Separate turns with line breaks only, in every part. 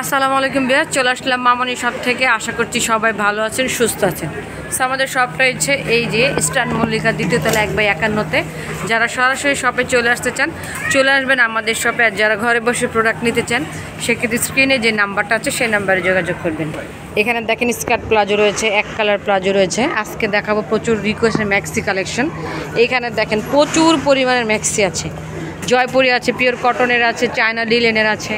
আসসালামু আলাইকুম বিয়া, চলে আসলাম মামনি শপ থেকে। আশা করছি সবাই ভালো আছেন, সুস্থ আছেন। আমাদের শপটা হচ্ছে এই যে স্টান মল্লিকা 2য় তলা 1/51-তে। যারা সরাসরি শপে চলে আসতে চান চলে আসবেন আমাদের শপে, আর যারা ঘরে বসে প্রোডাক্ট নিতে চান সেক্ষেত্রে স্ক্রিনে যে নাম্বারটা আছে সেই নাম্বারে যোগাযোগ করবেন। এখানে দেখেন স্কার্ট প্লাজো রয়েছে, 1 কালার প্লাজো রয়েছে। আজকে দেখাবো প্রচুর রিকোয়েস্টের ম্যাক্সি কালেকশন। এইখানে দেখেন প্রচুর পরিমাণের ম্যাক্সি আছে, জয়পুরি আছে, পিওর কটনের আছে, চায়না লিলেনের আছে,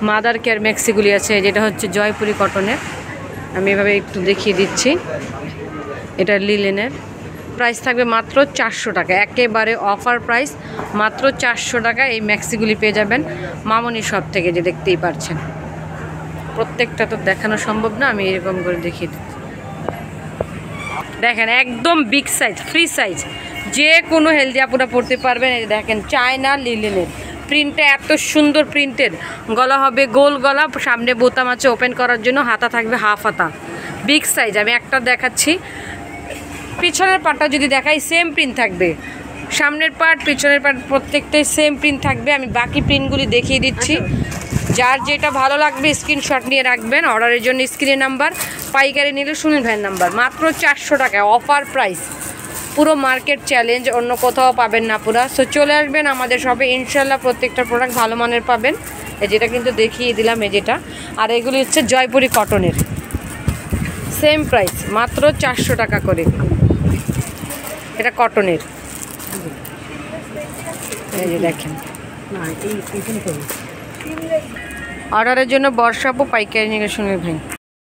মাদার কেয়ার ম্যাক্সিগুলি আছে। যেটা হচ্ছে জয়পুরি কটনের, আমি এভাবে একটু দেখিয়ে দিচ্ছি। এটা লিলেনের, প্রাইস থাকবে মাত্র 400 টাকা, একেবারে অফার প্রাইস, মাত্র 400 টাকা এই ম্যাক্সিগুলি পেয়ে যাবেন মামনি শপ থেকে। যে দেখতেই পাচ্ছেন, প্রত্যেকটা তো দেখানো সম্ভব না, আমি এরকম করে দেখিয়ে দিচ্ছি। দেখেন একদম বিগ সাইজ, ফ্রি সাইজ, যে কোনো হেলদি আপুরা পড়তে পারবেন। এই দেখেন চায়না লিলেনের, প্রিন্টটা এত সুন্দর প্রিন্টের, গলা হবে গোল গলা, সামনে বোতাম আছে ওপেন করার জন্য, হাতা থাকবে হাফ হাতা, বিগ সাইজ। আমি একটা দেখাচ্ছি, পিছনের পাটটা যদি দেখাই সেম প্রিন্ট থাকবে, সামনের পার্ট পিছনের পার্ট প্রত্যেকটাই সেম প্রিন্ট থাকবে। আমি বাকি প্রিন্টগুলি দেখিয়ে দিচ্ছি, যার যেটা ভালো লাগবে স্ক্রিনশট নিয়ে রাখবেন। অর্ডারের জন্য স্ক্রিনের নাম্বার, পাইকারি নিলে সুনীল ভাইয়ের নাম্বার। মাত্র 400 টাকা অফার প্রাইস, পুরো মার্কেট চ্যালেঞ্জ, অন্য কোথাও পাবেন না পুরা। সো চলে আসবেন আমাদের শপে, ইনশাল্লাহ প্রত্যেকটা প্রোডাক্ট ভালো মানের পাবেন। যেটা কিন্তু দেখিয়ে দিলাম এই যেটা, আর এগুলি হচ্ছে জয়পুরি কটনের, সেম প্রাইস মাত্র 400 টাকা করে। এটা কটনের, এই যে দেখেন। অর্ডারের জন্য বর্ষাপু, পাইকারি নিয়ে সুনীল ভাই।